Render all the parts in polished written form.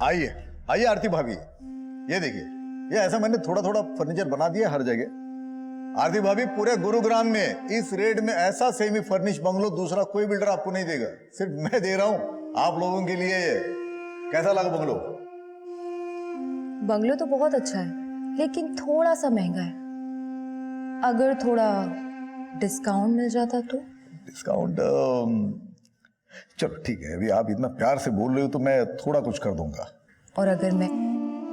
आइए आइए आरती भाभी, ये देखिए, ये ऐसा मैंने थोड़ा थोड़ा फर्नीचर बना दिया हर जगह। आरती भाभी, पूरे गुरुग्राम में इस रेट में ऐसा सेमी फर्निश बंगलो दूसरा कोई बिल्डर आपको नहीं देगा, सिर्फ मैं दे रहा हूं आप लोगों के लिए। ये कैसा लगा बंगलो? बंगलो तो बहुत अच्छा है, लेकिन थोड़ा सा महंगा है। अगर थोड़ा डिस्काउंट मिल जाता तो। डिस्काउंट? चलो ठीक है, अभी आप इतना प्यार से बोल रहे हो तो मैं थोड़ा कुछ कर दूंगा। और अगर मैं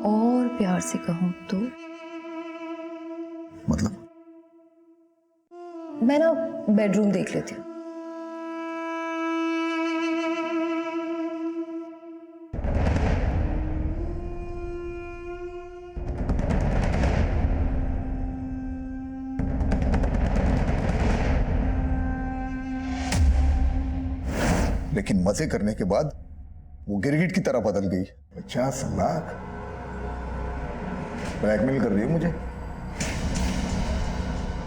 और प्यार से कहूं तो? मतलब? मैं ना बेडरूम देख लेती हूँ। लेकिन मजे करने के बाद वो गिरगिट की तरह बदल गई। 50 लाख ब्लैकमेल कर रही है मुझे।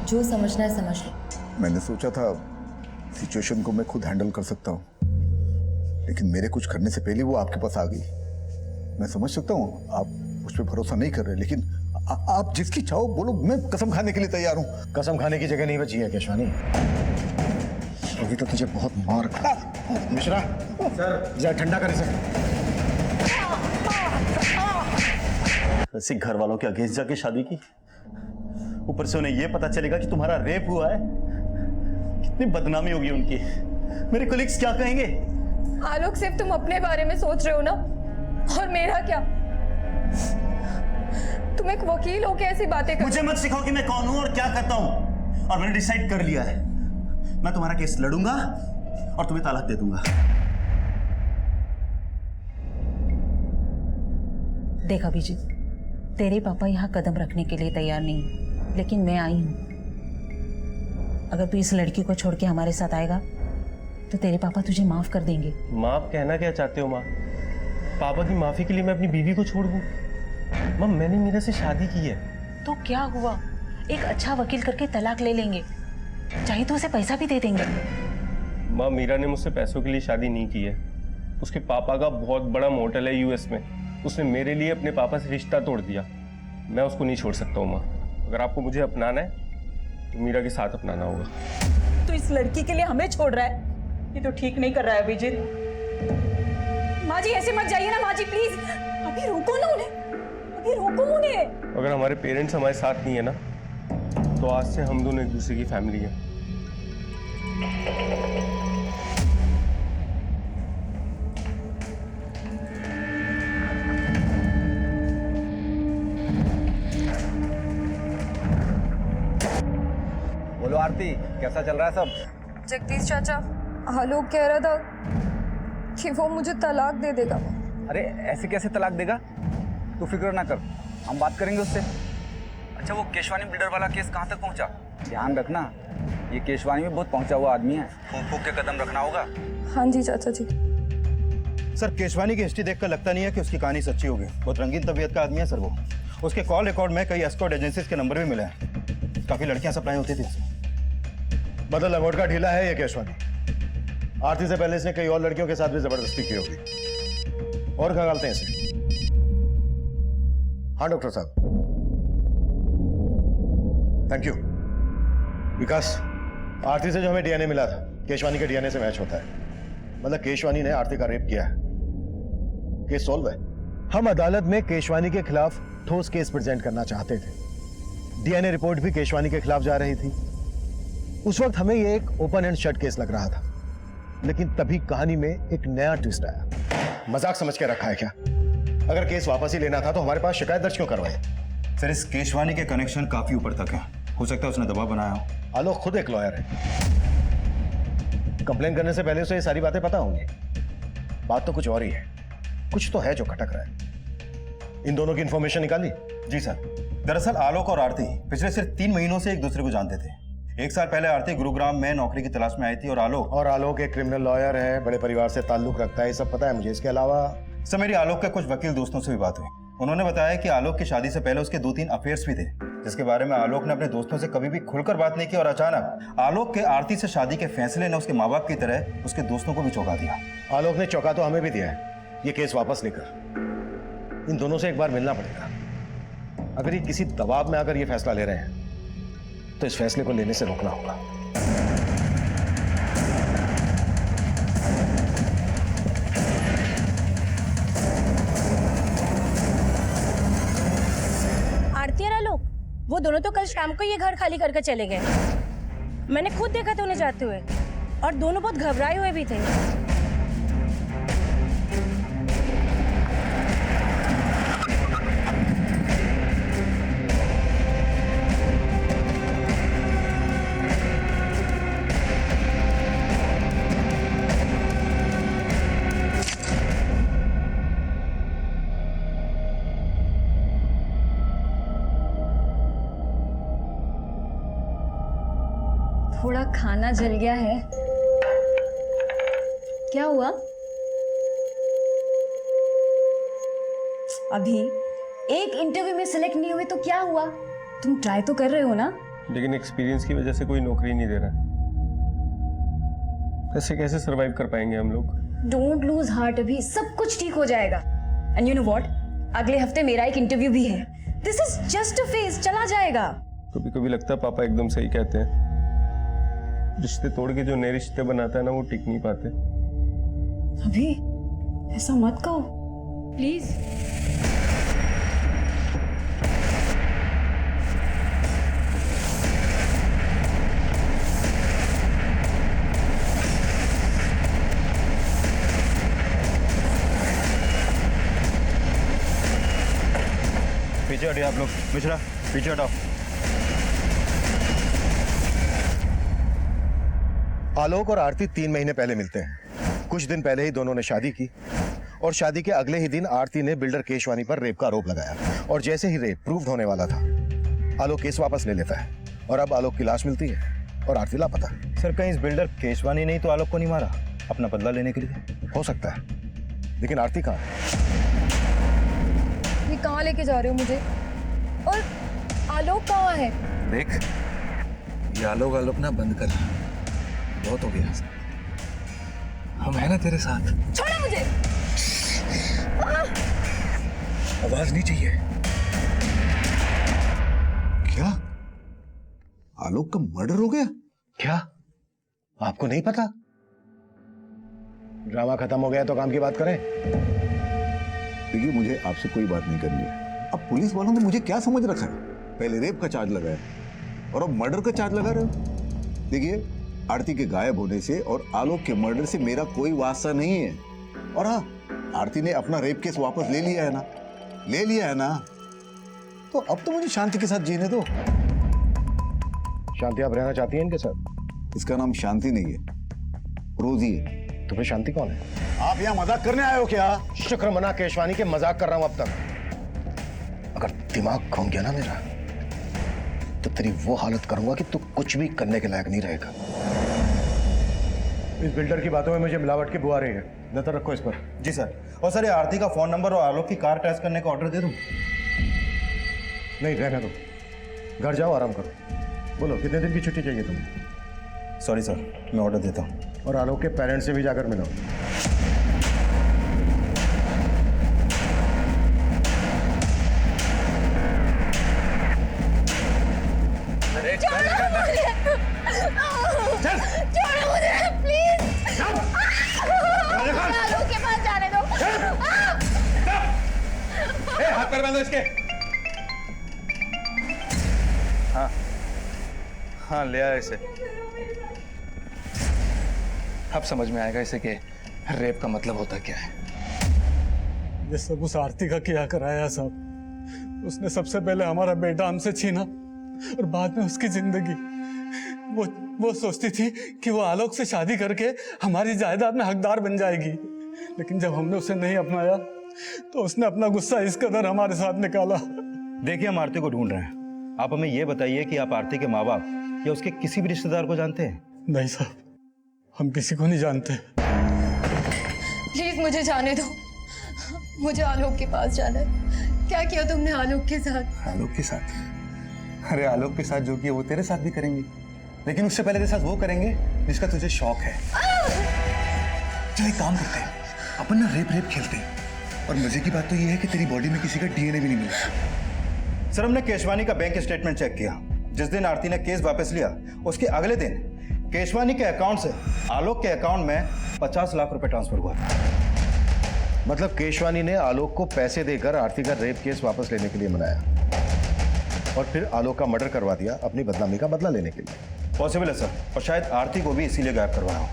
जो समझना है समझ लो। मैंने सोचा था सिचुएशन को मैं खुद हैंडल कर सकता हूँ, लेकिन मेरे कुछ करने से पहले वो आपके पास आ गई। मैं समझ सकता हूँ आप उस पर भरोसा नहीं कर रहे, लेकिन आप जिसकी चाहो बोलो, मैं कसम खाने के लिए तैयार हूँ। कसम खाने की जगह नहीं बची है केशवानी, अभी तो तुझे बहुत मार खा। मिश्रा सर, जा ठंडा कर इसे। ऐसे घर वालों के अगेंस्ट जाके शादी की, ऊपर से उन्हें यह पता चलेगा कि तुम्हारा रेप हुआ है। कितनी बदनामी होगी उनकी। मेरे कोलिग्स क्या कहेंगे? आलोक, सिर्फ तुम अपने बारे में सोच रहे हो ना, और मेरा क्या? तुम एक वकील हो के ऐसी बातें कर। मुझे मत सिखाओ कि मैं कौन हूं और क्या करता हूं। और मैंने डिसाइड कर लिया है, मैं तुम्हारा केस लड़ूंगा और तुम्हें तलाक दे दूंगा। देख अभिजीत, तेरे पापा यहाँ कदम रखने के लिए तैयार नहीं, लेकिन मैं आई हूँ। अगर तू इस लड़की को छोड़ के हमारे साथ आएगा तो तेरे पापा तुझे माफ कर देंगे। माँ, कहना क्या चाहते हो माँ? पापा की माफी के लिए मैं अपनी बीवी को छोड़ दूँ? माँ, मैंने मीरा से शादी की है। तो क्या हुआ, एक अच्छा वकील करके तलाक ले लेंगे, चाहे तो उसे पैसा भी दे देंगे। माँ, मीरा ने मुझसे पैसों के लिए शादी नहीं की है। उसके पापा का बहुत बड़ा मोटल है यूएस में, उसने मेरे लिए अपने पापा से रिश्ता तोड़ दिया। मैं उसको नहीं छोड़ सकता हूँ माँ। अगर आपको मुझे अपनाना है तो मीरा के साथ अपनाना होगा। तो इस लड़की के लिए हमें छोड़ रहा है, ये तो ठीक नहीं कर रहा है अभिजीत। माँ जी ऐसे मत जाइए ना, माँ जी प्लीज, अभी रोको ना उन्हें, अभी रोको उन्हें। अगर हमारे पेरेंट्स हमारे साथ नहीं है ना, तो आज से हम दोनों एक दूसरे की फैमिली है। बोलो आरती, कैसा चल रहा है सब? जगदीश चाचा, आलोक कह रहा था कि वो मुझे तलाक दे देगा। अरे ऐसे कैसे तलाक देगा? तू फिक्र ना कर, हम बात करेंगे उससे। अच्छा, वो केशवानी बिल्डर वाला केस कहाँ तक पहुँचा? ध्यान रखना, ये केशवानी में बहुत पहुँचा हुआ आदमी है, फूंक फूंक के कदम रखना होगा। हाँ जी चाचा जी। सर, केशवानी की हिस्ट्री देखकर लगता नहीं है कि उसकी कहानी सच्ची होगी। बहुत रंगीन तबीयत का आदमी है सर वो। उसके कॉल रिकॉर्ड में कई एस्कॉर्ट एजेंसीज के नंबर भी मिले हैं, काफी लड़कियां सप्लाई होती थी। मतलब लंगोट का ढीला है ये केशवानी। आरती से पहले इसने कई और लड़कियों के साथ भी जबरदस्ती की होगी। और खंगालते हैं इसे। हाँ डॉक्टर साहब। Thank you. विकास, आरती से जो हमें डीएनए मिला था, केशवानी के डीएनए से मैच होता है। मतलब केशवानी ने आरती का रेप किया है। केस सॉल्व है। हम अदालत में केशवानी के खिलाफ ठोस केस प्रेजेंट करना चाहते थे। डीएनए रिपोर्ट भी केशवानी के खिलाफ जा रही थी। उस वक्त हमें यह एक ओपन एंड शट केस लग रहा था, लेकिन तभी कहानी में एक नया ट्विस्ट आया। मजाक समझ के रखा है क्या? अगर केस वापस ही लेना था तो हमारे पास शिकायत दर्ज क्यों करवाई? सर, इस केशवानी के कनेक्शन काफी ऊपर तक है, हो सकता है उसने दबाव बनाया हो। आलोक खुद एक लॉयर है, कंप्लेन करने से पहले उसे ये सारी बातें पता होंगी। बात तो कुछ और ही है, कुछ तो है जो खटक रहा है। इन दोनों की इंफॉर्मेशन निकाली? जी सर, दरअसल आलोक और आरती पिछले सिर्फ 3 महीनों से एक दूसरे को जानते थे। 1 साल पहले आरती गुरुग्राम में नौकरी की तलाश में आई थी और आलोक एक क्रिमिनल लॉयर है, बड़े परिवार से ताल्लुक रखता है, ये सब पता है मुझे। इसके अलावा सर, मेरी आलोक के कुछ वकील दोस्तों से भी बात हुई। उन्होंने बताया कि आलोक की शादी से पहले उसके 2-3 अफेयर्स भी थे, जिसके बारे में आलोक ने अपने दोस्तों से कभी भी खुलकर बात नहीं की। और अचानक आलोक के आरती से शादी के फैसले ने उसके माँ बाप की तरह उसके दोस्तों को भी चौंका दिया। आलोक ने चौंका तो हमें भी दिया है। ये केस वापस लेकर इन दोनों से एक बार मिलना पड़ेगा। अगर ये किसी दबाव में आकर ये फैसला ले रहे हैं तो इस फैसले को लेने से रोकना होगा। आरती और आलोक, वो दोनों तो कल शाम को ये घर खाली करके चले गए। मैंने खुद देखा था उन्हें जाते हुए, और दोनों बहुत घबराए हुए भी थे। थोड़ा खाना जल गया है। क्या हुआ? अभी एक इंटरव्यू में सिलेक्ट नहीं हुए तो क्या हुआ? तुम ट्राई तो कर रहे हो ना? लेकिन एक्सपीरियंस की वजह से कोई नौकरी नहीं दे रहा है। ऐसे कैसे सरवाइव कर पाएंगे हम लोग? डोंट लूज हार्ट, अभी सब कुछ ठीक हो जाएगा। एंड यू नो व्हाट, अगले हफ्ते मेरा एक इंटरव्यू भी है। This is just a phase, चला जाएगा। कभी कभी लगता है पापा एकदम सही कहते हैं। रिश्ते तोड़ के जो नए रिश्ते बनाता है ना, वो टिक नहीं पाते। अभी ऐसा मत कहो प्लीज। पीछे हटिए आप लोग। मिश्रा, पीछे हटाओ। आलोक और आरती 3 महीने पहले मिलते हैं। कुछ दिन पहले ही दोनों ने शादी की और शादी के अगले ही दिन आरती ने बिल्डर केशवानी पर रेप का आरोप लगाया। और जैसे ही रेप प्रूव होने वाला था, आलोक केस वापस ले लेता है और अब आलोक की लाश मिलती है और आरती लापता। सर, कहीं इस बिल्डर केशवानी नहीं तो आलोक को नहीं मारा अपना बदला लेने के लिए? हो सकता है, लेकिन आरती कहाँ है? ये कहाँ लेके जा रहे हो मुझे? और आलोक कहाँ है? देख, ये आलोक आलोक ना बंद कर, बहुत हो गया। हम है ना तेरे साथ। छोड़ो मुझे। आवाज नहीं चाहिए। क्या आलोक का मर्डर हो गया? क्या आपको नहीं पता? ड्रामा खत्म हो गया तो काम की बात करें। देखिए, मुझे आपसे कोई बात नहीं करनी है। अब पुलिस वालों ने मुझे क्या समझ रखा है? पहले रेप का चार्ज लगाया और अब मर्डर का चार्ज लगा रहे हो। देखिए, आरती के गायब होने से और आलोक के मर्डर से मेरा कोई वास्ता नहीं है। और हाँ, आरती ने अपना रेप केस वापस ले लिया है ना, ले लिया है ना, तो अब तो मुझे शांति के साथ जीने दो। शांति आप रहना चाहती हैं इनके साथ? इसका नाम शांति नहीं है, रोजी है। तो फिर शांति कौन है? आप यहाँ मजाक करने आए हो क्या? शुक्र मना केशवानी के मजाक कर रहा हूं अब तक। अगर दिमाग घूम गया ना मेरा, तो तेरी वो हालत करूंगा कि तू कुछ भी करने के लायक नहीं रहेगा। इस बिल्डर की बातों में मुझे मिलावट की बुआ रही है। नजर रखो इस पर। जी सर। और सर, ये आरती का फोन नंबर और आलोक की कार ट्रेस करने का ऑर्डर दे दूं? नहीं, रहने दो। घर जाओ, आराम करो। बोलो, कितने दिन की छुट्टी चाहिए तुम्हें? सॉरी सर, मैं ऑर्डर देता हूँ। और आलोक के पेरेंट्स से भी जाकर मिलो। छोड़ो मुझे प्लीज। आलोक के पास जाने दो। हाथ पैर बांधो इसके। हाँ, ले आया इसे। अब समझ में आएगा इसे कि रेप का मतलब होता क्या है। ये सब उस आरती का किया कराया साहब। उसने सबसे पहले हमारा बेटा हमसे छीना और बाद में उसकी जिंदगी। वो सोचती थी कि वो आलोक से शादी करके हमारी जायदाद में हकदार बन जाएगी, लेकिन जब हमने उसे नहीं अपनाया तो उसने अपना गुस्सा इस कदर हमारे साथ निकाला। देखिए, हम आरती को ढूंढ रहे हैं। आप हमें ये बताइए कि आप आरती के माँ बाप या उसके किसी भी रिश्तेदार को जानते हैं? नहीं साहब, हम किसी को नहीं जानते। प्लीज मुझे जाने दो, मुझे आलोक के पास जाना है। क्या किया तुमने आलोक के साथ? आलोक के साथ? अरे, आलोक के साथ जो किया वो तेरे साथ भी करेंगे, लेकिन उससे पहले तेरे साथ वो करेंगे जिसका तुझे शौक है। चल एक काम करते हैं, अपन ना रेप खेलते हैं और मजे की बात तो ये है कि तेरी बॉडी में किसी का डीएनए भी नहीं मिला। सर, हमने केशवानी का बैंक स्टेटमेंट चेक किया। जिस दिन आरती ने केस वापस लिया उसके अगले दिन केशवानी के अकाउंट से आलोक के अकाउंट में 50 लाख रुपए ट्रांसफर हुआ था। मतलब केशवानी ने आलोक को पैसे देकर आरती का रेप केस वापस लेने के लिए मनाया और फिर आलोक का मर्डर करवा दिया अपनी बदनामी का बदला लेने के लिए। पॉसिबल है सर, और शायद आरती को भी इसीलिए गायब करवाया हो।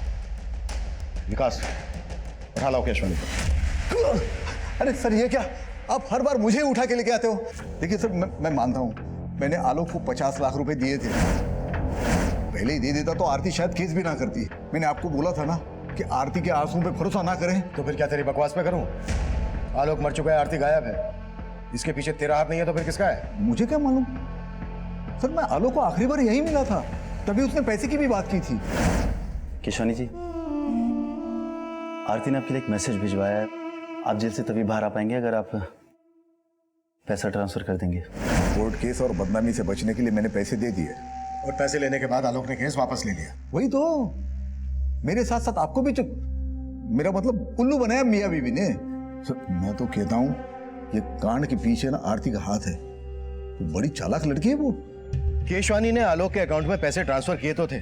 विकास, उठा लाओ केशवानी को। अरे सर, ये क्या आप हर बार मुझे उठा के लेके आते हो? देखिए सर, मैं मानता हूँ मैंने आलोक को 50 लाख रुपए दिए थे। पहले ही दे देता तो आरती शायद केस भी ना करती। मैंने आपको बोला था ना कि आरती के आंसुओं पे भरोसा ना करें। तो फिर क्या तेरी बकवास पे करूं? आलोक मर चुका है, आरती गायब है, इसके पीछे तेरा हाथ नहीं है तो फिर किसका है? मुझे क्या मालूम सर, मैं आलोक को आखिरी बार यही मिला था, तभी उसने पैसे की भी बात की थी। केशवानी जी, आरती ने आपके लिए एक मैसेज भिजवाया है। आप जेल से तभी बाहर आ पाएंगे अगर आप पैसा ट्रांसफर कर देंगे। कोर्ट केस और बदनामी से बचने के लिए मैंने पैसे दे दिए। और पैसे लेने के बाद आलोक ने केस वापस ले लिया। वही तो, मेरे साथ साथ आपको भी मेरा मतलब उल्लू बनाया मियां बीवी ने। सर, मैं तो कहता हूँ ये कांड के पीछे ना आरती का हाथ है। वो बड़ी चालाक लड़की है वो। केशवानी ने आलोक के अकाउंट में पैसे ट्रांसफर किए तो थे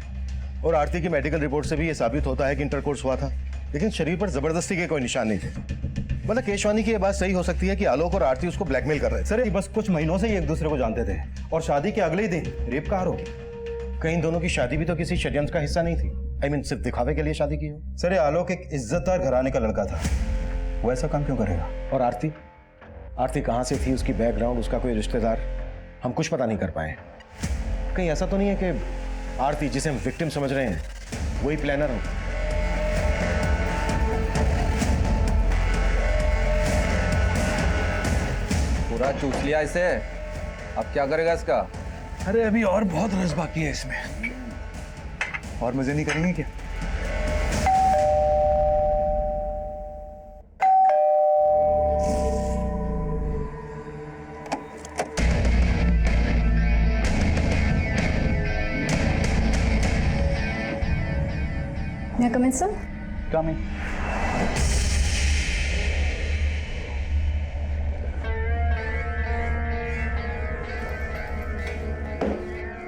और आरती की मेडिकल रिपोर्ट से भी यह साबित होता है कि इंटरकोर्स हुआ था, लेकिन शरीर पर जबरदस्ती के कोई निशान नहीं थे। मतलब केशवानी की यह बात सही हो सकती है कि आलोक और आरती उसको ब्लैकमेल कर रहे थे। सर, ये बस कुछ महीनों से ही एक दूसरे को जानते थे और शादी के अगले ही दिन रेप का आरोप। कहीं दोनों की शादी भी तो किसी षड्यंत्र का हिस्सा नहीं थी। I mean, सिर्फ दिखावे के लिए शादी की हो। सर, ये आलोक एक इज्जतदार घराने का लड़का था, वो ऐसा काम क्यों करेगा? और आरती, आरती कहाँ से थी, उसकी बैकग्राउंड, उसका कोई रिश्तेदार, हम कुछ पता नहीं कर पाए। कहीं ऐसा तो नहीं है कि आरती, जिसे हम विक्टिम समझ रहे हैं, वही प्लानर हो? पूरा चूस लिया इसे, अब क्या करेगा इसका? अरे अभी और बहुत रस बाकी है इसमें। और मजे नहीं करेंगे क्या? May I come in, sir? Come in.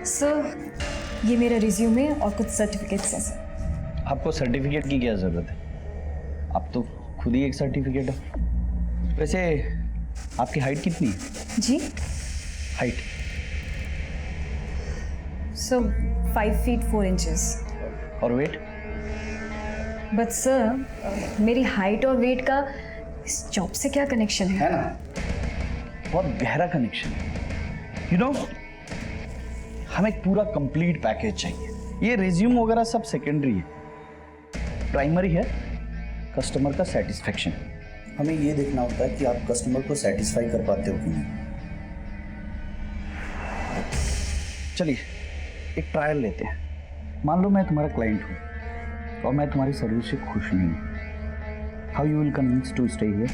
Sir, ये मेरा रिज्यूमे और कुछ सर्टिफिकेट्स हैं सर। आपको सर्टिफिकेट की क्या ज़रूरत है? आप तो खुद ही एक सर्टिफिकेट हो। वैसे आपकी हाइट कितनी है? जी? हाइट? Sir, 5 feet 4 inches। और वेट? बट सर, मेरी हाइट और वेट का इस जॉब से क्या कनेक्शन है? ना, बहुत गहरा कनेक्शन है। यू नो, हमें एक पूरा कंप्लीट पैकेज चाहिए। ये रिज्यूम वगैरह सब सेकेंडरी है, प्राइमरी है कस्टमर का सेटिस्फेक्शन। हमें ये देखना होता है कि आप कस्टमर को सेटिस्फाई कर पाते हो कि नहीं। चलिए एक ट्रायल लेते हैं। मान लो मैं तुम्हारा क्लाइंट हूँ और मैं तुम्हारी सर्विस से खुश नहीं हूँ। How you will convince to stay here?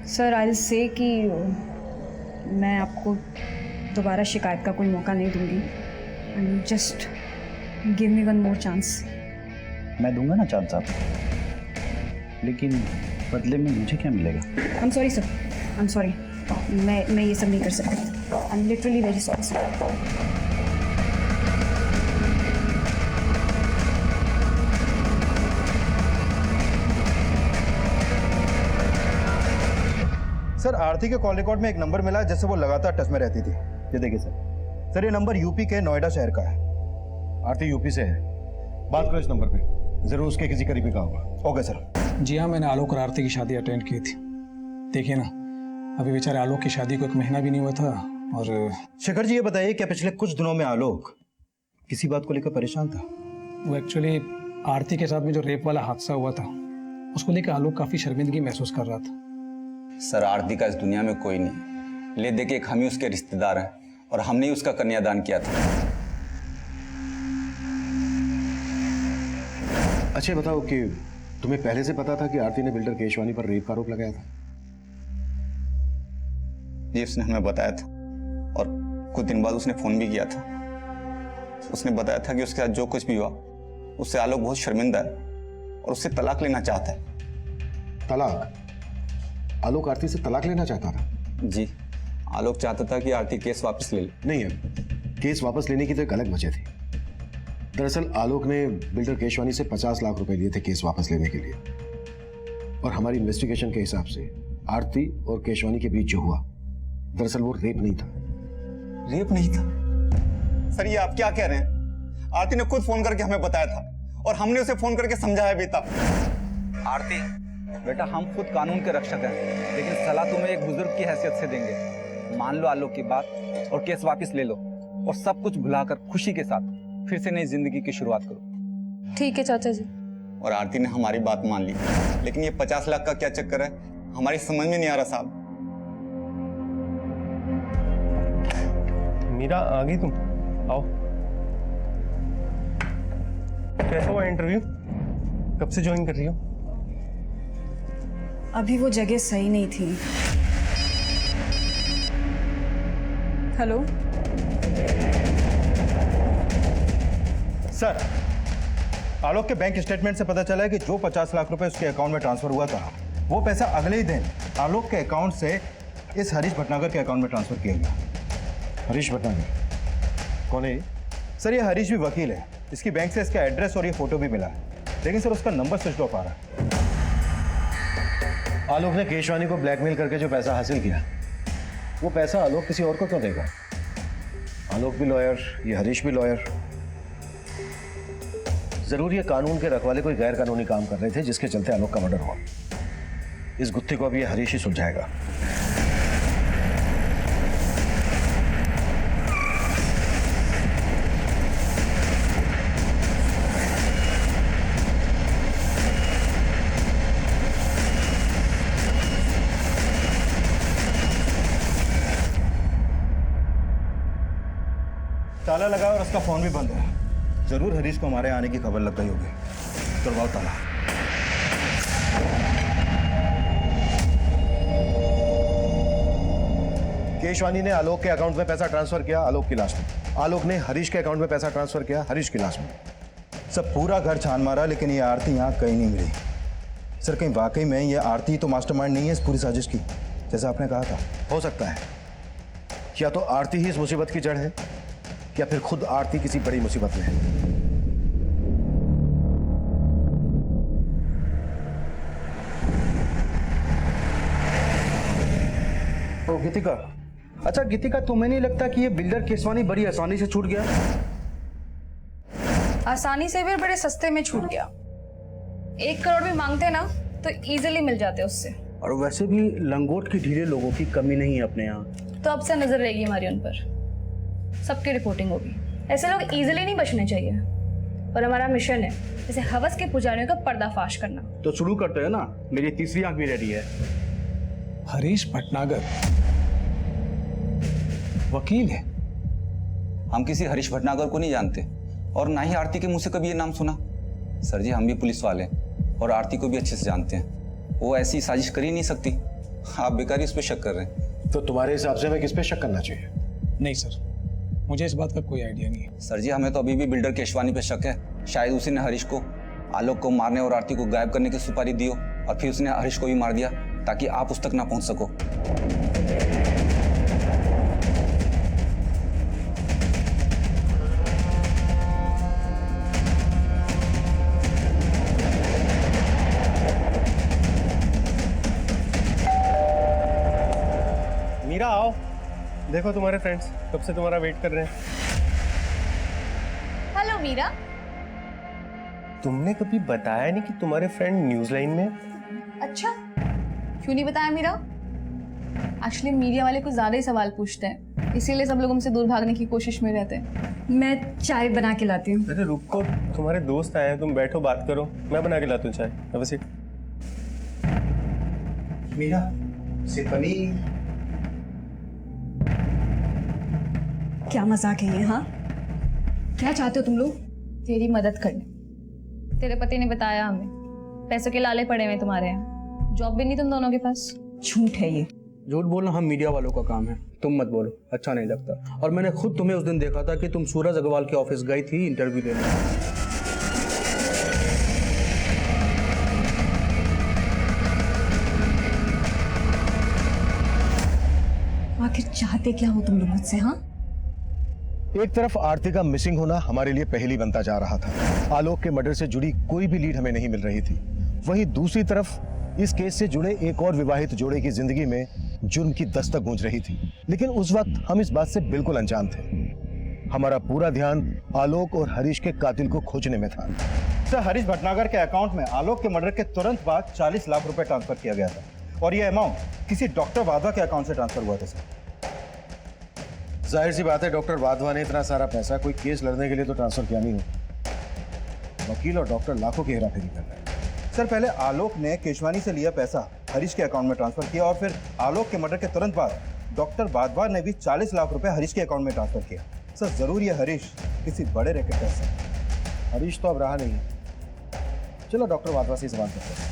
Sir, I will say कि मैं आपको दोबारा शिकायत का कोई मौका नहीं दूंगी। And just give me one more chance. मैं दूंगा ना चांस आपको, लेकिन बदले में मुझे क्या मिलेगा? I am sorry sir, I am sorry. मैं ये सब नहीं कर सकती। I am literally very sorry sir. Sir, Aarti के कॉल रिकॉर्ड में एक नंबर मिला जिससे वो लगातार टच में रहती थी। ये देखिए सर, ये नंबर यूपी के नोएडा शहर का है। आरती यूपी से है, बात करो इस नंबर पे, जरूर उसके किसी करीबी का होगा। Okay sir. जी हाँ, मैंने आलोक और आरती की शादी अटेंड की थी। देखिए ना, अभी बेचारे आलोक की शादी को 1 महीना भी नहीं हुआ था। और शेखर जी, ये बताइए क्या पिछले कुछ दिनों में आलोक किसी बात को लेकर परेशान था? वो एक्चुअली आरती के साथ में जो रेप वाला हादसा हुआ था, उसको लेकर आलोक काफ़ी शर्मिंदगी महसूस कर रहा था। सर, आरती का इस दुनिया में कोई नहीं। ले दे के हम ही उसके रिश्तेदार हैं और हमने ही उसका कन्यादान किया था। अच्छा बताओ कि तुम्हें पहले से पता था कि आरती ने बिल्डर केशवानी पर रेप का आरोप लगाया था? जी, उसने हमें बताया था और कुछ दिन बाद उसने फ़ोन भी किया था। उसने बताया था कि उसके साथ जो कुछ भी हुआ उससे आलोक बहुत शर्मिंदा है और उससे तलाक लेना चाहता है। तलाक? आलोक आरती से तलाक लेना चाहता था? जी, आलोक चाहता था कि आरती केस वापस ले ले। नहीं है, केस वापस लेने की तो एक अलग वजह थी। दरअसल आलोक ने बिल्डर केशवानी से 50 लाख रुपए लिए थे केस वापस लेने के लिए, और हमारी इन्वेस्टिगेशन के हिसाब से आरती और केशवानी के बीच जो हुआ, दरअसल वो रेप नहीं था। रेप नहीं था? सर ये आप क्या कह रहे हैं? आरती ने खुद फोन करके हमें बताया था और हमने उसे फोन करके समझाया भी था। आरती बेटा, हम खुद कानून के रक्षक हैं, लेकिन सलाह तुम्हें एक बुजुर्ग की हैसियत से देंगे। मान लो आलोक की बात और केस वापस ले लो, और सब कुछ भुलाकर खुशी के साथ फिर से नई जिंदगी की शुरुआत करो। ठीक है चाचा जी। और आरती ने हमारी बात मान ली, लेकिन ये 50 लाख का क्या चक्कर है, हमारी समझ में नहीं आ रहा साहब। मीरा आ गई तुम? आओ। कैसा हुआ इंटरव्यू? कब से ज्वाइन कर रही हो? अभी वो जगह सही नहीं थी। हेलो सर, आलोक के बैंक स्टेटमेंट से पता चला है कि जो 50 लाख रुपए उसके अकाउंट में ट्रांसफर हुआ था, वो पैसा अगले ही दिन आलोक के अकाउंट से इस हरीश भटनागर के अकाउंट में ट्रांसफर किया गया। हरीश भटनागर कौन है ये? सर ये हरीश भी वकील है, इसकी बैंक से इसका एड्रेस और ये फोटो भी मिला है, लेकिन सर उसका नंबर स्विच ऑफ आ रहा है। आलोक ने केशवानी को ब्लैकमेल करके जो पैसा हासिल किया, वो पैसा आलोक किसी और को क्यों देगा? आलोक भी लॉयर, ये हरीश भी लॉयर। जरूर ये कानून के रखवाले कोई गैर कानूनी काम कर रहे थे, जिसके चलते आलोक का मर्डर हुआ। इस गुत्थी को अब ये हरीश ही सुलझाएगा। ताला लगा और उसका फोन भी बंद है। जरूर हरीश को हमारे आने की खबर लग गई होगी। करवाओ ताला। केशवानी ने आलोक के अकाउंट में पैसा ट्रांसफर किया, आलोक की लाश में। आलोक ने हरीश के अकाउंट में पैसा ट्रांसफर किया, हरीश की लाश में। सब पूरा घर छान मारा, लेकिन ये आरती यहाँ कहीं नहीं मिली। सर कहीं वाकई में ये आरती तो मास्टरमाइंड नहीं है इस पूरी साजिश की, जैसा आपने कहा था? हो सकता है, या तो आरती ही इस मुसीबत की जड़ है, या फिर खुद आरती किसी बड़ी मुसीबत में है। ओ गीतिका, अच्छा गीतिका, तुम्हें नहीं लगता कि ये बिल्डर केशवानी बड़ी आसानी से छूट गया? आसानी से भी बड़े सस्ते में छूट गया। 1 करोड़ भी मांगते ना तो इजीली मिल जाते उससे। और वैसे भी लंगोट की ढीले लोगों की कमी नहीं है अपने यहाँ। तो अब से नजर रहेगी हमारी उन पर, सबकी रिपोर्टिंग होगी। ऐसे लोग इजीली नहीं बचने चाहिए, और हमारा मिशन है जैसे हवस के पुजारियों का पर्दाफाश करना। तो शुरू करते हैं ना, मेरी तीसरी आंख भी रेडी है। हरीश भटनागर वकील है? हम किसी हरीश भटनागर को नहीं जानते, और ना ही आरती के मुंह से कभी ये नाम सुना। सर जी हम भी पुलिस वाले हैं और आरती को भी अच्छे से जानते हैं, वो ऐसी साजिश कर ही नहीं सकती। आप बेकार ही उस पर शक कर रहे हैं। तो तुम्हारे हिसाब से हमें किस पे शक करना चाहिए? नहीं सर, मुझे इस बात का कोई आइडिया नहीं है। सर जी हमें तो अभी भी बिल्डर केशवानी पे शक है। शायद उसी ने हरीश को आलोक को मारने और आरती को गायब करने की सुपारी दी हो, और फिर उसने हरीश को भी मार दिया ताकि आप उस तक ना पहुंच सको। मीरा आओ, देखो तुम्हारे फ्रेंड्स कब से तुम्हारा वेट कर रहे हैं। हेलो मीरा। तुमने कभी बताया नहीं कि तुम्हारे फ्रेंड न्यूज लाइन में? अच्छा, क्यों नहीं बताया मीरा? एक्चुअली मीडिया वाले कुछ ज्यादा ही सवाल पूछते हैं, इसीलिए सब लोग हमसे दूर भागने की कोशिश में रहते हैं। मैं चाय बना के लाती हूँ। अरे रुको, तुम्हारे दोस्त आए हैं, तुम बैठो बात करो, मैं बना के लाता हूँ चाय। अब बस मीरा से पनीर। क्या मजाक है ये? हाँ, क्या चाहते हो तुम लोग? तेरी मदद करने। तेरे पति ने बताया हमें, पैसों के लाले पड़े हुए तुम्हारे यहाँ, जॉब भी नहीं तुम दोनों के पास। झूठ है ये। झूठ बोलना हम मीडिया वालों का काम है, तुम मत बोलो, अच्छा नहीं लगता। और मैंने खुद तुम्हें उस दिन देखा था कि तुम सूरज अग्रवाल के ऑफिस गई थी इंटरव्यू देने। आखिर चाहते क्या हो तुम लोग मुझसे? हाँ, एक तरफ आरती का मिसिंग होना हमारे लिए पहेली बनता जा रहा था। आलोक के मर्डर से जुड़ी कोई भी लीड हमें नहीं मिल रही थी। वहीं दूसरी तरफ इस केस से जुड़े एक और विवाहित जोड़े की जिंदगी में जुर्म की दस्तक गूंज रही थी। लेकिन उस वक्त हम इस बात से बिल्कुल अनजान थे। हमारा पूरा ध्यान आलोक और हरीश के कातिल को खोजने में था। सर, हरीश भटनागर के अकाउंट में आलोक के मर्डर के तुरंत बाद 40 लाख रुपए ट्रांसफर किया गया था और यह अमाउंट किसी डॉक्टर वाधवा के अकाउंट से ट्रांसफर हुआ था सर। जाहिर सी बात है, डॉक्टर वाधवा ने इतना सारा पैसा कोई केस लड़ने के लिए तो ट्रांसफर किया नहीं हो। वकील और डॉक्टर लाखों की हेराफेरी कर रहे हैं। सर, पहले आलोक ने केशवानी से लिया पैसा हरीश के अकाउंट में ट्रांसफर किया और फिर आलोक के मर्डर के तुरंत बाद डॉक्टर वाधवा ने भी 40 लाख रुपए हरीश के अकाउंट में ट्रांसफर किया। सर, जरूर ये हरीश किसी बड़े रैकेट का हिस्सा है। हरीश तो अब रहा नहीं। चलो डॉक्टर वाधवा से सवाल करते हैं।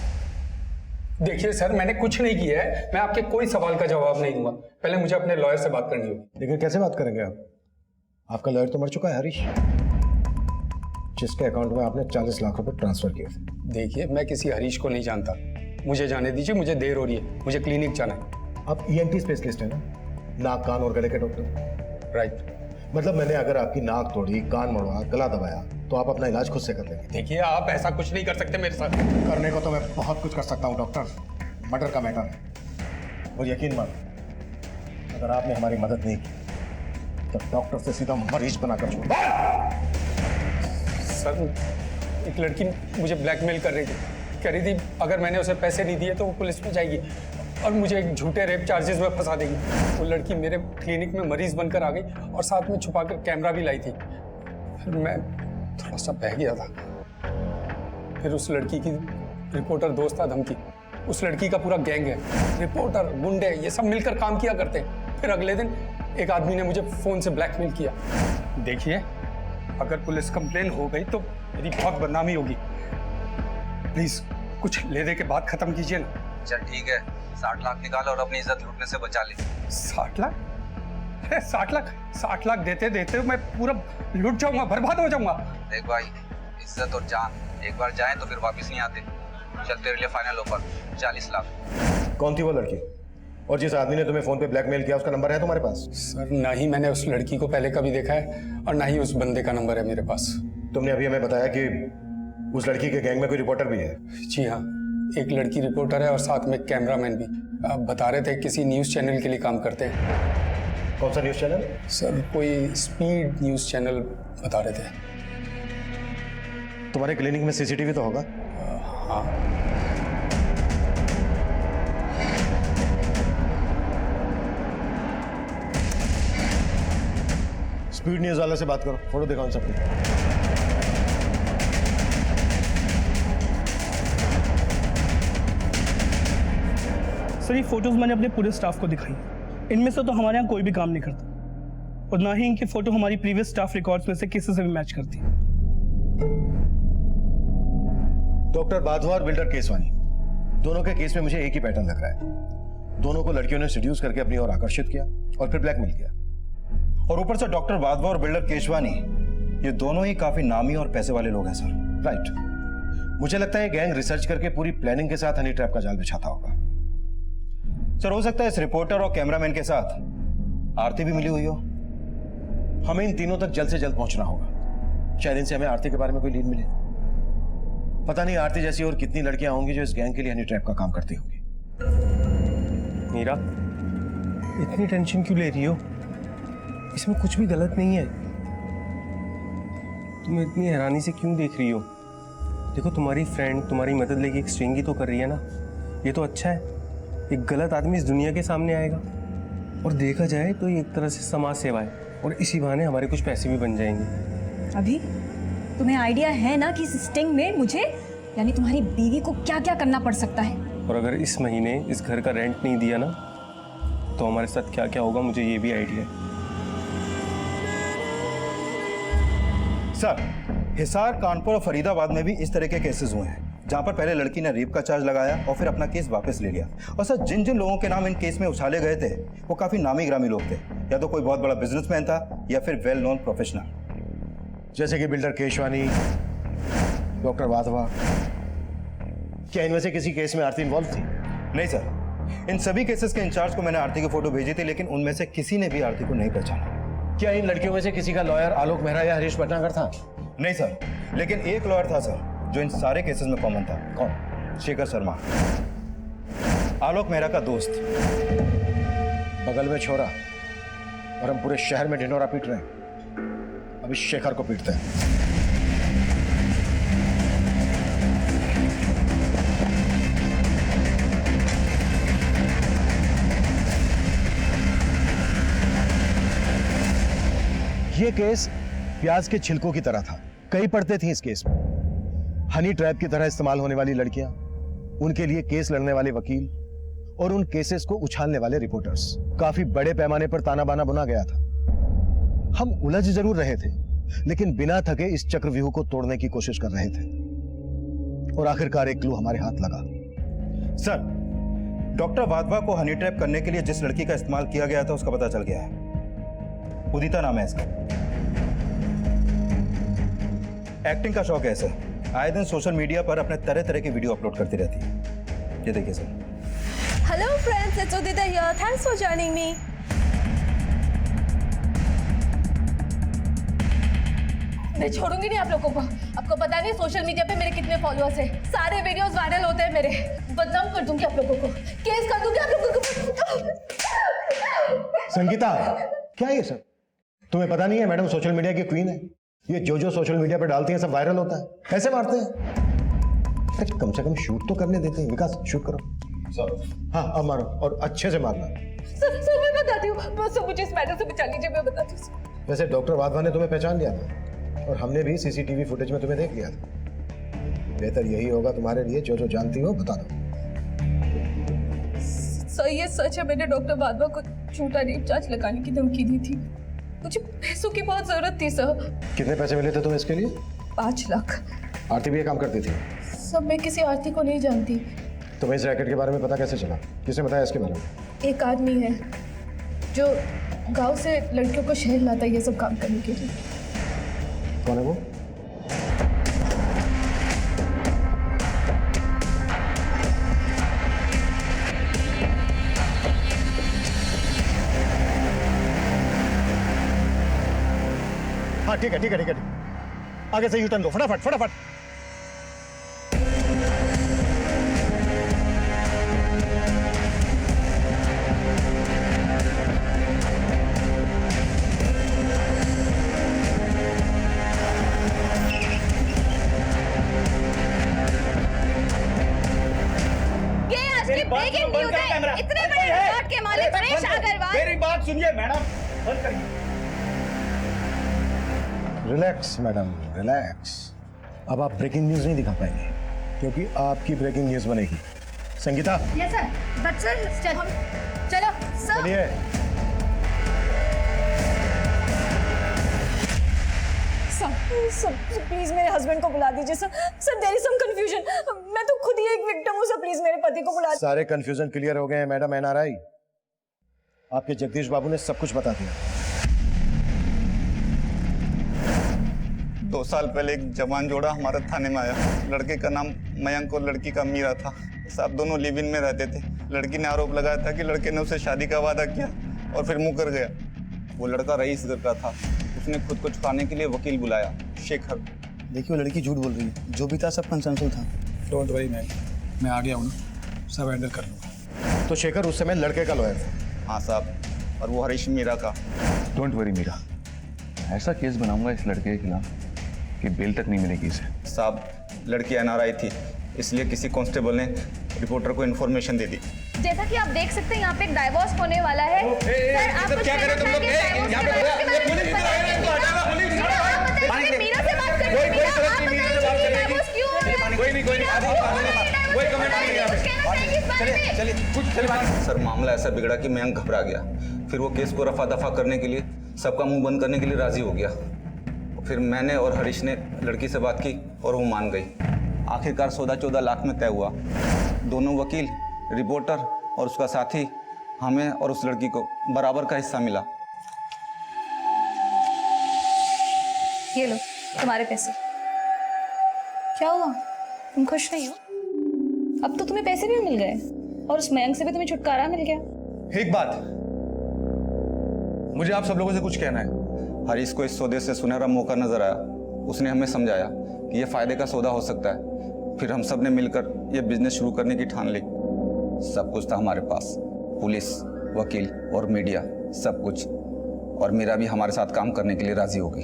देखिए सर, मैंने कुछ नहीं किया है। मैं आपके कोई सवाल का जवाब नहीं दूंगा। पहले मुझे अपने लॉयर से बात करनी होगी। लेकिन कैसे बात करेंगे आप? आपका लॉयर तो मर चुका है, हरीश, जिसके अकाउंट में आपने 40 लाख रुपए ट्रांसफर किए थे। देखिए, मैं किसी हरीश को नहीं जानता। मुझे जाने दीजिए, मुझे देर हो रही है, मुझे क्लिनिक जाना है। आप ENT स्पेशलिस्ट हैं ना, नाक कान और गले के डॉक्टर? राइट। मतलब मैंने अगर आपकी नाक तोड़ी, कान मोड़ा, गला दबाया तो आप अपना इलाज खुद से कर लेंगे? देखिए, आप ऐसा कुछ नहीं कर सकते मेरे साथ। करने को तो मैं बहुत कुछ कर सकता हूँ डॉक्टर। मर्डर का मैटर है और यकीन मानो, अगर आपने हमारी मदद नहीं की तो डॉक्टर से सीधा मरीज बनाकर छोड़। सर, एक लड़की मुझे ब्लैकमेल कर रही थी। कह रही थी अगर मैंने उसे पैसे नहीं दिए तो वो पुलिस में जाएगी और मुझे एक झूठे रेप चार्जेस में फंसा देगी। वो लड़की मेरे क्लिनिक में मरीज बनकर आ गई और साथ में छुपाकर कैमरा भी लाई थी। फिर मैं थोड़ा सा बह गया था। फिर उस लड़की की रिपोर्टर दोस्त था धमकी। उस लड़की का पूरा गैंग है, रिपोर्टर, गुंडे, ये सब मिलकर काम किया करते हैं। फिर अगले दिन एक आदमी ने मुझे फोन से ब्लैकमेल किया। देखिए, अगर पुलिस कंप्लेन हो गई तो मेरी बहुत बदनामी होगी। प्लीज कुछ ले दे के बात खत्म कीजिए ना। चल ठीक है, 60 लाख निकाल और अपनी इज्जत लूटने से बचा ले। 60 लाख? 60 लाख देते देते मैं पूरा लुट जाऊंगा, बर्बाद हो जाऊंगा। देख भाई, इज्जत और जान एक बार जाए तो फिर वापस नहीं आते। चल तेरे लिए फाइनल ऑफर 40 लाख। कौन थी वो लड़की? और जिस आदमी ने तुम्हें फोन पे ब्लैकमेल किया उसका नंबर है तुम्हारे पास? सर, ना ही मैंने उस लड़की को पहले कभी देखा है और ना ही उस बंदे का नंबर है मेरे पास। तुमने अभी हमें बताया कि उस लड़की के गैंग में कोई रिपोर्टर भी है। जी हाँ, एक लड़की रिपोर्टर है और साथ में कैमरामैन भी। आप बता रहे थे किसी न्यूज़ चैनल के लिए काम करते हैं। कौन सा न्यूज़ चैनल? सर, कोई स्पीड न्यूज़ चैनल बता रहे थे। तुम्हारे क्लिनिक में CCTV तो होगा? हाँ। स्पीड न्यूज़ वाले से बात करो, फोटो दिखाओ इन सबकी। सर, ये फोटोज मैंने अपने पूरे स्टाफ को दिखाई। इनमें से तो हमारे यहाँ कोई भी काम नहीं करता और ना ही इनकी फोटो हमारी प्रीवियस स्टाफ रिकॉर्ड्स में से किसी से भी मैच करती। डॉक्टर वाधवा और बिल्डर केसवानी, दोनों के केस में मुझे एक ही पैटर्न लग रहा है। दोनों को लड़कियों ने सीड्यूस करके अपनी ओर आकर्षित किया और फिर ब्लैकमेल किया। और ऊपर से डॉक्टर वाधवा और बिल्डर केशवानी, ये दोनों ही काफी नामी और पैसे वाले लोग हैं सर। राइट। मुझे लगता है गैंग रिसर्च करके पूरी प्लानिंग के साथ हनी ट्रैप का जाल बिछाता होगा। सर, हो सकता है इस रिपोर्टर और कैमरामैन के साथ आरती भी मिली हुई हो। हमें इन तीनों तक जल्द से जल्द पहुंचना होगा। शायद इनसे हमें आरती के बारे में कोई लीड मिले। पता नहीं आरती जैसी और कितनी लड़कियां होंगी जो इस गैंग के लिए हनी ट्रैप का काम करती होंगी। मीरा, इतनी टेंशन क्यों ले रही हो? इसमें कुछ भी गलत नहीं है। तुम इतनी हैरानी से क्यों देख रही हो? देखो, तुम्हारी फ्रेंड तुम्हारी मदद लेके एक स्ट्रिंग ही तो कर रही है ना। ये तो अच्छा है। एक गलत आदमी इस दुनिया के सामने आएगा और देखा जाए तो ये एक तरह से समाज सेवा है और इसी बहाने हमारे कुछ पैसे भी बन जाएंगे। अभी तुम्हें आइडिया है ना कि इस स्टिंग में मुझे यानी तुम्हारी बीवी को क्या क्या करना पड़ सकता है? और अगर इस महीने इस घर का रेंट नहीं दिया ना तो हमारे साथ क्या क्या होगा, मुझे ये भी आइडिया है। सर, हिसार, कानपुर और फरीदाबाद में भी इस तरह के केसेस हुए हैं जहां पर पहले लड़की ने रेप का चार्ज लगाया और फिर अपना केस वापस ले लिया। और सर, जिन जिन लोगों के नाम इन केस में उछाले गए थे वो काफी नामी ग्रामी लोग थे। या तो कोई बहुत बड़ा बिजनेसमैन था या फिर वेल नोन प्रोफेशनल, जैसे कि बिल्डर केशवानी, डॉक्टर वाधवा। क्या इनमें से किसी केस में आरती इन्वॉल्व थी? नहीं सर, इन सभी केसेस के इंचार्ज को मैंने आरती की फोटो भेजी थी, लेकिन उनमें से किसी ने भी आरती को नहीं पहचाना। क्या इन लड़कियों में से किसी का लॉयर आलोक मेहरा या हरीश भटनागर था? नहीं सर, लेकिन एक लॉयर था सर जो इन सारे केसेस में कॉमन था। कौन? शेखर शर्मा, आलोक मेहरा का दोस्त। बगल में छोरा और हम पूरे शहर में ढिंढोरा पीट रहे हैं। अभी शेखर को पीटते हैं। ये केस प्याज के छिलकों की तरह था। कई पड़ते थे इस केस में। हनी ट्रैप की तरह इस्तेमाल होने वाली लड़कियां, उनके लिए केस लड़ने वाले वकील और उन केसेस को उछालने वाले रिपोर्टर्स। काफी बड़े पैमाने पर ताना बाना बुना गया था। हम उलझ जरूर रहे थे, लेकिन बिना थके इस चक्रव्यूह को तोड़ने की कोशिश कर रहे थे। और आखिरकार एक क्लू हमारे हाथ लगा। सर, डॉक्टर वाधवा को हनी ट्रैप करने के लिए जिस लड़की का इस्तेमाल किया गया था उसका पता चल गया है। उदिता नाम है इसका। एक्टिंग का शौक है सर। आए दिन सोशल मीडिया पर अपने तरह तरह की वीडियो अपलोड करती रहती है। ये देखिए sir. Hello friends, it's Udita here. Thanks for joining me. मैं छोड़ूंगी नहीं आप लोगों को। आपको पता नहीं सोशल मीडिया पे मेरे कितने फॉलोअर्स हैं। सारे वीडियोस वायरल होते हैं मेरे। बदनाम कर दूंगी आप लोगों को, केस कर दूंगी आप लोगों को। संगीता, क्या है ये सब? तुम्हें पता नहीं है मैडम सोशल मीडिया की क्वीन है। ये जो सोशल मीडिया पे डालती हैं सब वायरल होता है। कैसे मारते हैं? अरे कम से कम शूट तो करने देते हैं। विकास, शूट करो। हाँ, अब मारो और अच्छे से मारना। सर मैं बताती हूँ। बस मुझे इस मैटर से बचा लीजिए, मैं बताती हूँ। वैसे डॉक्टर वाधवा ने तुम्हें पहचान लिया था और हमने भी सीसीटीवी फुटेज में तुम्हें देख लिया था। बेहतर यही होगा तुम्हारे लिए, जो जानती हो बता दो। सर ये सच है, मैंने डॉक्टर वाधवा को झूठा रेप चार्ज लगाने की धमकी दी थी। मुझे पैसों की बहुत जरूरत थी सर। कितने पैसे मिले थे तुम्हें इसके लिए? 5 लाख। आरती भी ये काम करती थी? सब मैं किसी आरती को नहीं जानती। तुम्हें इस रैकेट के बारे में पता कैसे चला? किसने बताया इसके बारे में? एक आदमी है जो गांव से लड़कियों को शहर लाता है ये सब काम करने के लिए। कौन है वो? हाँ ठीक है। आगे से यू टर्न लो, फटाफट। ब्रेकिंग न्यूज़ है। इतने बड़े रिकॉर्ड के मालिक सुरेश अग्रवाल। मेरी बात सुनिए मैडम, बंद करिए। Relax madam, relax. अब आप ब्रेकिंग न्यूज नहीं दिखा पाएंगे क्योंकि आपकी ब्रेकिंग न्यूज बनेगी। Sangeeta. Yes sir. But sir चलो सर। चलिए। सर प्लीज मेरे हस्बैंड को बुला दीजिए sir. There is some confusion. मैं तो खुद ही एक विक्टिम हूँ सर। प्लीज मेरे पति को बुला। सारे कंफ्यूजन क्लियर हो गए हैं मैडम। एनआरआई आपके जगदीश बाबू ने सब कुछ बता दिया। 2 साल पहले एक जवान जोड़ा हमारे थाने में आया। लड़के का नाम मयंक और लड़की का मीरा था। साहब दोनों लिव इन में रहते थे। लड़की ने आरोप लगाया था कि लड़के ने उसे शादी का वादा किया और फिर मुकर गया। वो लड़का रईस घर का था। उसने खुद को छुपाने के लिए वकील बुलाया, शेखर। देखिए वो लड़की झूठ बोल रही है। जो भी था सब कंसेंसुअल था। डोंट वरी मैम, मैं आ गया हूँ ना, सब हैंडल कर लूँगा। तो शेखर उस समय लड़के का लॉयर था? हाँ साहब, और वो हरीश मीरा का। डोंट वरी मीरा, ऐसा केस बनाऊंगा इस लड़के के खिलाफ कि बेल तक नहीं मिलेगी इसे। साहब लड़की एनआरआई थी, इसलिए किसी कांस्टेबल ने रिपोर्टर को इन्फॉर्मेशन दे दी। जैसा कि आप देख सकते हैं यहाँ पे एक डाइवोर्स होने वाला है। सर आप कुछ कहना चाहेंगे डाइवोर्स के बारे में? मीरा से बात करिए। सर मामला ऐसा बिगड़ा कि मयंक घबरा गया। फिर वो केस को रफा दफा करने के लिए, सबका मुंह बंद करने के लिए राजी हो गया। फिर मैंने और हरीश ने लड़की से बात की और वो मान गई। आखिरकार सौदा 14 लाख में तय हुआ। दोनों वकील, रिपोर्टर और उसका साथी, हमें और उस लड़की को बराबर का हिस्सा मिला। ये लो तुम्हारे पैसे। क्या हुआ, तुम खुश नहीं हो? अब तो तुम्हें पैसे भी मिल गए और उस मयंक से भी तुम्हें छुटकारा मिल गया। एक बात, मुझे आप सब लोगों से कुछ कहना है। हरीश को इस सौदे से सुनहरा मौका नजर आया। उसने हमें समझाया कि ये फायदे का सौदा हो सकता है। फिर हम सब ने मिलकर ये बिजनेस शुरू करने की ठान ली। सब कुछ था हमारे पास, पुलिस, वकील और मीडिया, सब कुछ। और मीरा भी हमारे साथ काम करने के लिए राजी हो गई।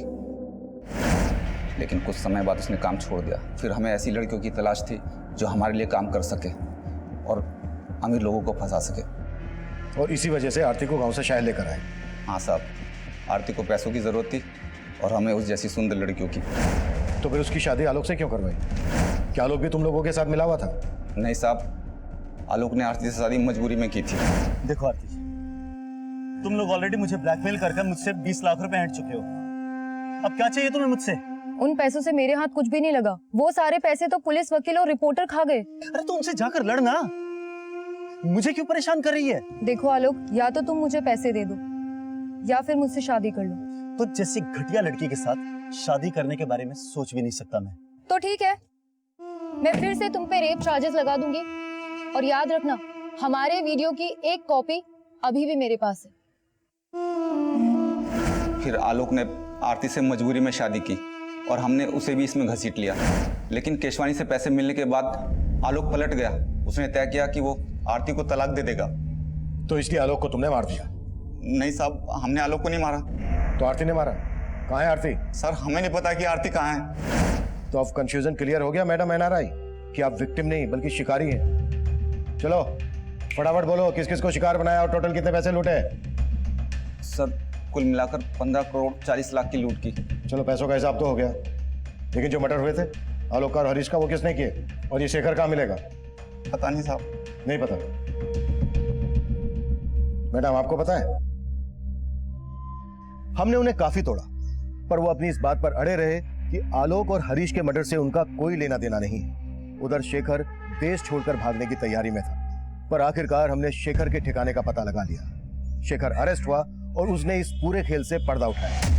लेकिन कुछ समय बाद उसने काम छोड़ दिया। फिर हमें ऐसी लड़कियों की तलाश थी जो हमारे लिए काम कर सके और अमीर लोगों को फंसा सके। और इसी वजह से आरती को गांव से शहर लेकर आए। हाँ साहब, आरती को पैसों की जरूरत थी और हमें उस जैसी सुंदर लड़कियों की। तो फिर उसकी शादी आलोक से क्यों करवाई? क्या आलोक भी तुम लोगों के साथ मिला हुआ था? नहीं साहब, आलोक ने आरती से शादी मजबूरी में की थी। देखो आरती, तुम लोग ऑलरेडी मुझे ब्लैकमेल कर मुझसे 20 लाख रुपए हट चुके हो। अब क्या चाहिए तुम्हें मुझसे? उन पैसों से मेरे हाथ कुछ भी नहीं लगा। वो सारे पैसे तो पुलिस, वकील और रिपोर्टर खा गए। अरे तो उनसे जाकर लड़ना, मुझे क्यों परेशान कर रही है? देखो आलोक, या तो तुम मुझे पैसे दे दो या फिर मुझसे शादी कर लो। तो जैसी घटिया लड़की के साथ शादी करने के बारे में सोच भी नहीं सकता मैं। तो ठीक है, मैं फिर से तुम पे रेप चार्जेस लगा दूंगी। और याद रखना, हमारे वीडियो की एक कॉपी अभी भी मेरे पास है। फिर आलोक ने आरती से मजबूरी में शादी की और हमने उसे भी इसमें घसीट लिया। लेकिन केशवानी से पैसे मिलने के बाद आलोक पलट गया। उसने तय किया कि वो आरती को तलाक दे देगा। तो इसलिए आलोक को तुमने मार दिया? नहीं साहब, हमने आलोक को नहीं मारा। तो आरती ने मारा? कहाँ है आरती? सर, हमें नहीं पता कि आरती कहाँ है। तो अब कंफ्यूजन क्लियर हो गया मैडम एनआरआई कि आप विक्टिम नहीं बल्कि शिकारी हैं। चलो फटाफट बोलो, किस किस को शिकार बनाया और टोटल कितने पैसे लूटे? सर, कुल मिलाकर 15 करोड़ 40 लाख की लूट की। चलो पैसों का हिसाब तो हो गया, लेकिन जो मर्डर हुए थे आलोक का और हरीश का, वो किसने किए? और ये शेखर कहाँ मिलेगा? पता नहीं साहब। नहीं पता? मैडम आपको पता है? हमने उन्हें काफी तोड़ा, पर वो अपनी इस बात पर अड़े रहे कि आलोक और हरीश के मर्डर से उनका कोई लेना देना नहीं है। उधर शेखर देश छोड़कर भागने की तैयारी में था, पर आखिरकार हमने शेखर के ठिकाने का पता लगा लिया। शेखर अरेस्ट हुआ और उसने इस पूरे खेल से पर्दा उठाया।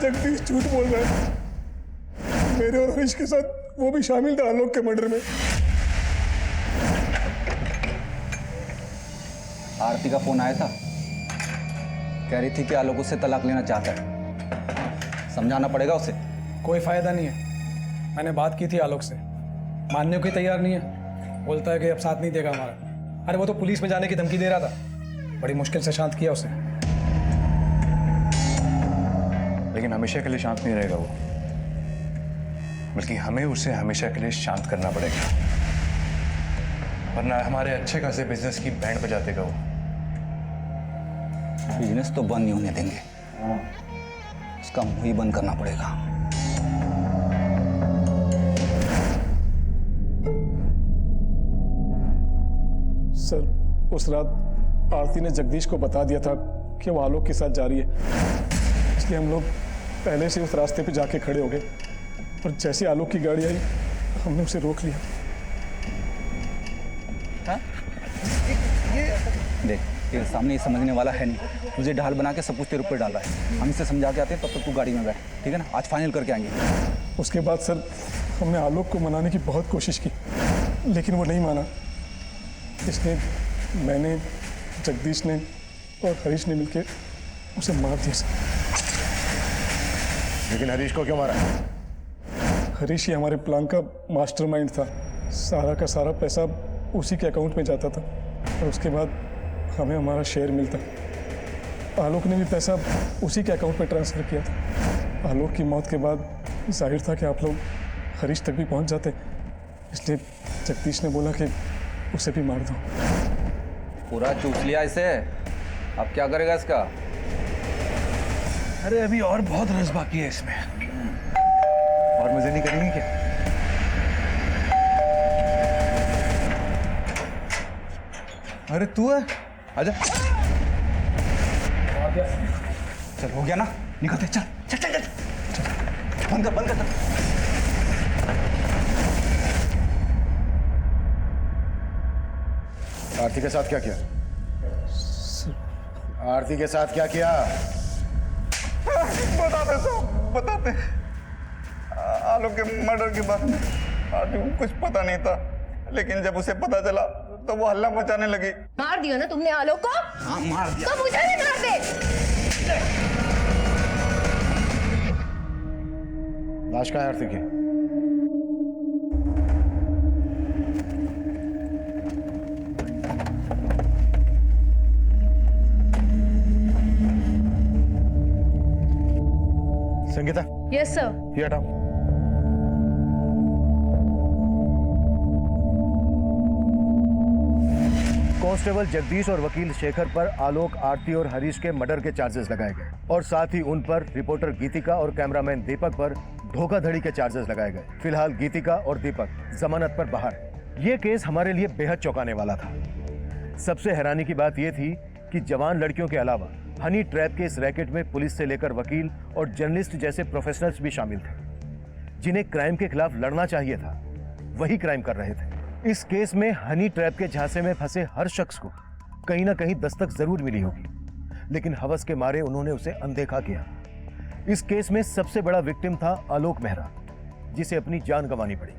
जगदीश झूठ बोल रहा है। मेरे और हरीश के साथ वो भी शामिल था आलोक के मर्डर में। आरती का फोन आया था, कह रही थी कि आलोक उससे तलाक लेना चाहता है। समझाना पड़ेगा उसे। कोई फायदा नहीं है। मैंने बात की थी आलोक से, मानने को ही तैयार नहीं है। बोलता है कि अब साथ नहीं देगा हमारा। अरे वो तो पुलिस में जाने की धमकी दे रहा था। बड़ी मुश्किल से शांत किया उसे। लेकिन हमेशा के लिए शांत नहीं रहेगा वो, बल्कि हमें उसे हमेशा के लिए शांत करना पड़ेगा, वरना हमारे अच्छे खासे बिजनेस की बैंड बजा देगा वो। बिजनेस तो बंद नहीं होने देंगे, उसका मुंह ही बंद करना पड़ेगा। सर, उस रात आरती ने जगदीश को बता दिया था कि वो आलोक के साथ जा रही है, इसलिए हम लोग पहले से उस रास्ते पे जाके खड़े हो गए। और जैसे आलोक की गाड़ी आई, हमने उसे रोक लिया। देख, तेरे सामने ये समझने वाला है नहीं। मुझे ढाल बना के सब कुछ तेरे ऊपर डाल रहा है। हम इसे समझा के आते हैं, तब तक तू गाड़ी में बैठ, ठीक है ना? आज फाइनल करके आएंगे। उसके बाद सर, हमने आलोक को मनाने की बहुत कोशिश की, लेकिन वो नहीं माना। इसलिए मैंने, जगदीश ने और हरीश ने मिलकर उसे मार दिया सर। लेकिन हरीश को क्यों मारा? हरीश ही हमारे प्लान का मास्टरमाइंड था। सारा का सारा पैसा उसी के अकाउंट में जाता था और उसके बाद हमें हमारा शेयर मिलता। आलोक ने भी पैसा उसी के अकाउंट में ट्रांसफ़र किया था। आलोक की मौत के बाद जाहिर था कि आप लोग हरीश तक भी पहुंच जाते, इसलिए जगदीश ने बोला कि उसे भी मार दो। पूरा चूस लिया इसे, अब क्या करेगा इसका? अरे अभी और बहुत रस बाकी है इसमें। और मजे नहीं करेंगे क्या? अरे तू है, आजा। चल, हो गया ना? निकलते, चल चल चल चल। बंद कर, बंद कर। आरती के साथ क्या किया? आरती के साथ क्या किया? बताते साहब, बताते। आलोक के मर्डर के बारे में आरती को कुछ पता नहीं था, लेकिन जब उसे पता चला तो वो हल्ला मचाने लगी। मार दिया ना तुमने आलोक को? हाँ मार दिया। तो मुझे भी मार दे। लाश कहाँ है आरती की? Sangeeta, yes sir. ये हटाओ। कांस्टेबल जगदीश और वकील शेखर पर आलोक, आरती और हरीश के मर्डर के चार्जेस लगाए गए और साथ ही उन पर रिपोर्टर गीतिका और कैमरामैन दीपक पर धोखाधड़ी के चार्जेस लगाए गए। फिलहाल गीतिका और दीपक जमानत पर बाहर है। ये केस हमारे लिए बेहद चौंकाने वाला था। सबसे हैरानी की बात यह थी कि जवान लड़कियों के अलावा हनी ट्रैप के इस रैकेट में पुलिस से लेकर वकील और जर्नलिस्ट जैसे प्रोफेशनल्स भी शामिल थे, जिन्हें क्राइम के खिलाफ लड़ना चाहिए था, वही क्राइम कर रहे थे। इस केस में हनी ट्रैप के झांसे में फंसे हर शख्स को कहीं ना कहीं दस्तक जरूर मिली होगी, लेकिन हवस के मारे उन्होंने उसे अनदेखा किया। इस केस में सबसे बड़ा विक्टिम था आलोक मेहरा, जिसे अपनी जान गंवानी पड़ी।